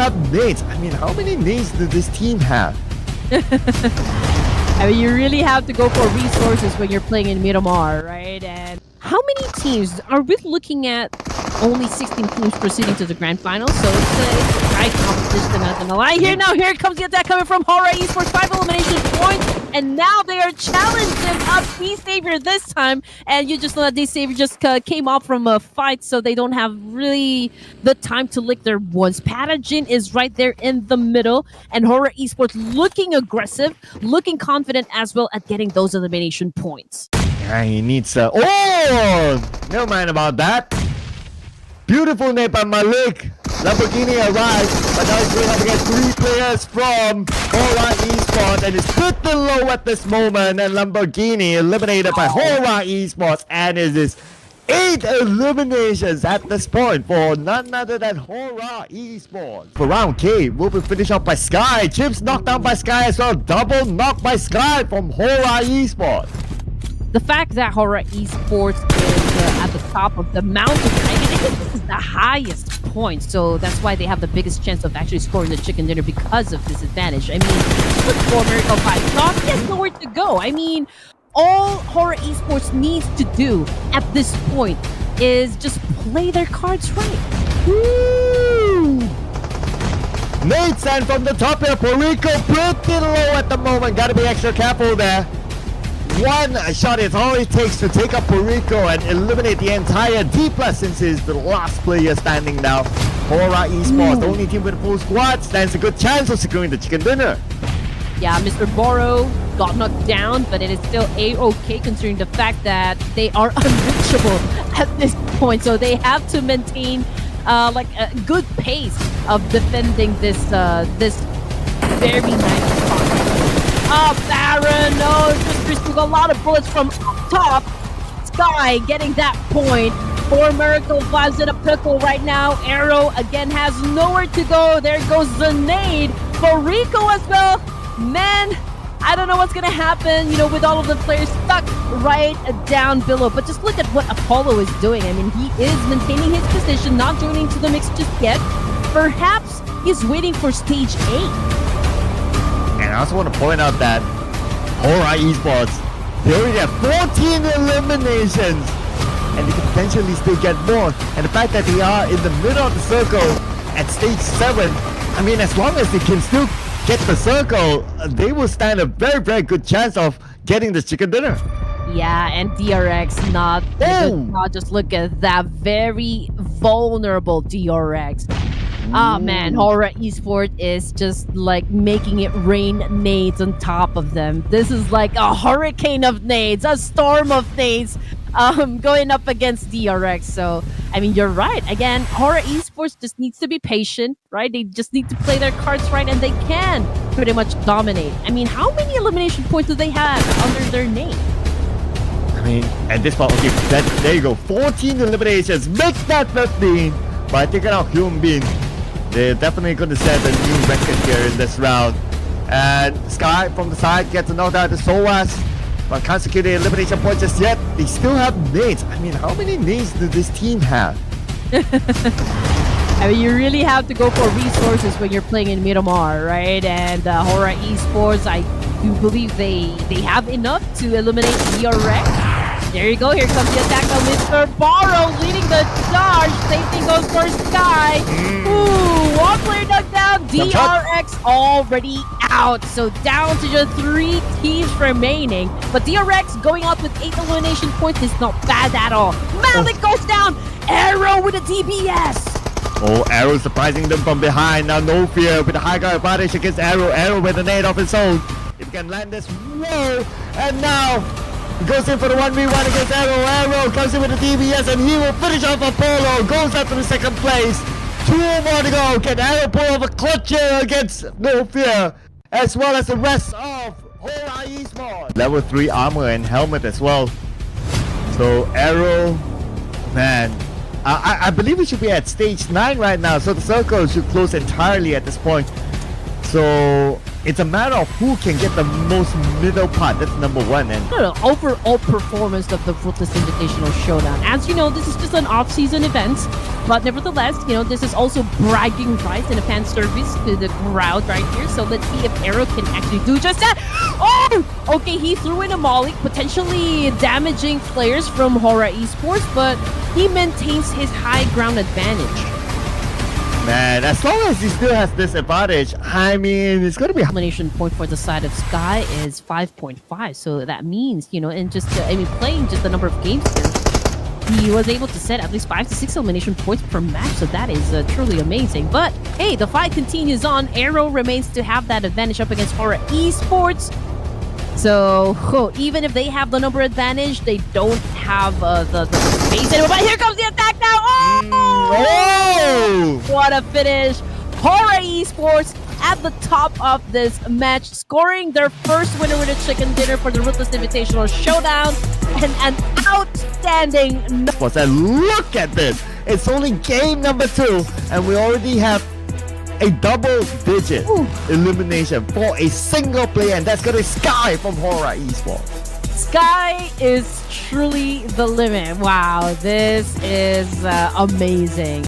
have nades. I mean, how many nades does this team have? I mean, you really have to go for resources when you're playing in Miramar, right? And how many teams are we looking at? Only 16 teams proceeding to the grand final, so it's a high competition, not gonna lie. Here comes the attack coming from HORAA Esports, 5 elimination points, and now they are challenging up Thiis Savior this time, and you just know that Thiis Savior just came off from a fight, so they don't have really the time to lick their wounds. Pathogen is right there in the middle, and HORAA Esports looking aggressive, looking confident as well at getting those elimination points. Yeah, he needs oh, never mind about that. Beautiful nade by Malik. Lamborghini arrives, but now he's going up against 3 players from HORAA Esports, and it's pretty low at this moment. And Lamborghini eliminated by HORAA Esports, and it is 8 eliminations at this point for none other than HORAA Esports. For round K, will be finished off by Sky. Chips knocked down by Sky as well. Double knock by Sky from HORAA Esports. The fact that HORAA Esports is at the top of the mountain, I mean, this is the highest point, so that's why they have the biggest chance of actually scoring the chicken dinner because of this advantage. I mean, look for Miracle 5 Top, he has nowhere to go. I mean, all HORAA Esports needs to do at this point is just play their cards right. Woo! Nate sent from the top here. Porico pretty low at the moment. Gotta be extra careful there. One shot is all it takes to take up Porico and eliminate the entire D+ since he's the last player standing now. HORAA Esports, the only team with a full squad, stands a good chance of securing the chicken dinner. Yeah, Mr. Boro got knocked down, but it is still A-OK considering the fact that they are unreachable at this point. So they have to maintain like a good pace of defending this this very nice spot. Oh, Baron, no, just received a lot of bullets from up top. Sky getting that point. 4 Miracle Vibes in a pickle right now. Arrow again has nowhere to go. There goes the nade for Rico as well. Man, I don't know what's gonna happen, you know, with all of the players stuck right down below. But just look at what Apollo is doing. I mean, he is maintaining his position, not joining to the mix just yet. Perhaps he's waiting for stage 8. And I also want to point out that HORAA Esports, they already have 14 eliminations, and they can potentially still get more. And the fact that they are in the middle of the circle at stage 7, I mean, as long as they can still get the circle, they will stand a very, very good chance of getting the chicken dinner. Yeah, and DRX not just look at that very vulnerable DRX. Oh man, HORAA Esports is just like making it rain nades on top of them. This is like a hurricane of nades, a storm of nades going up against DRX. So, I mean, you're right. Again, HORAA Esports just needs to be patient, right? They just need to play their cards right and they can pretty much dominate. I mean, how many elimination points do they have under their name? I mean, at this point, okay, there you go. 14 eliminations, make that 15 by taking out Human Being. They're definitely going to set a new record here in this round. And Sky from the side gets a knockdown to SOAS, but can't secure the elimination point just yet. They still have nades. I mean, how many nades does this team have? I mean, you really have to go for resources when you're playing in Miramar, right? And HORAA Esports, I do believe they have enough to eliminate DRX. There you go. Here comes the attack of Mr. Borrow leading the charge. Same thing goes for Sky. Ooh, one player knocked down. DRX already out. So down to just 3 teams remaining. But DRX going out with 8 elimination points is not bad at all. Malik goes down. Arrow with a DBS. Oh, Arrow surprising them from behind. Now no fear with the high guard advantage against Arrow. Arrow with a nade of his own. If he can land this, whoa! And now he goes in for the 1v1 against Arrow. Arrow comes in with the DBS and he will finish off Apollo. Goes up to the 2nd place. 2 more to go. Can Arrow pull off a clutch here against No Fear, as well as the rest of HORAA Esports? Level 3 armor and helmet as well. So Arrow, man, I believe we should be at stage 9 right now. So the circle should close entirely at this point. So It's a matter of who can get the most middle part. That's number one. And overall performance of the Ruthless Invitational Showdown. As you know, this is just an off-season event, but nevertheless, you know, this is also bragging rights and a fan service to the crowd right here. So let's see if Arrow can actually do just that. Oh! Okay, he threw in a molly, potentially damaging players from HORAA Esports, but he maintains his high ground advantage. man, as long as he still has this advantage, I mean, it's going to be... Elimination point for the side of Sky is 5.5, so that means, you know, and just, I mean, playing just the number of games here, he was able to set at least 5 to 6 elimination points per match, so that is truly amazing. But, hey, the fight continues on. Arrow remains to have that advantage up against HORAA Esports. So, even if they have the number advantage, they don't have the space anymore. But here comes the attack now! Oh! What a finish! HORAA Esports at the top of this match, scoring their first winner with a chicken dinner for the Ruthless Invitational Showdown, and an outstanding... And look at this! It's only game number 2, and we already have a double-digit elimination for a single player, and that's gonna be Sky from HORAA Esports. Sky is truly the limit. Wow, this is amazing.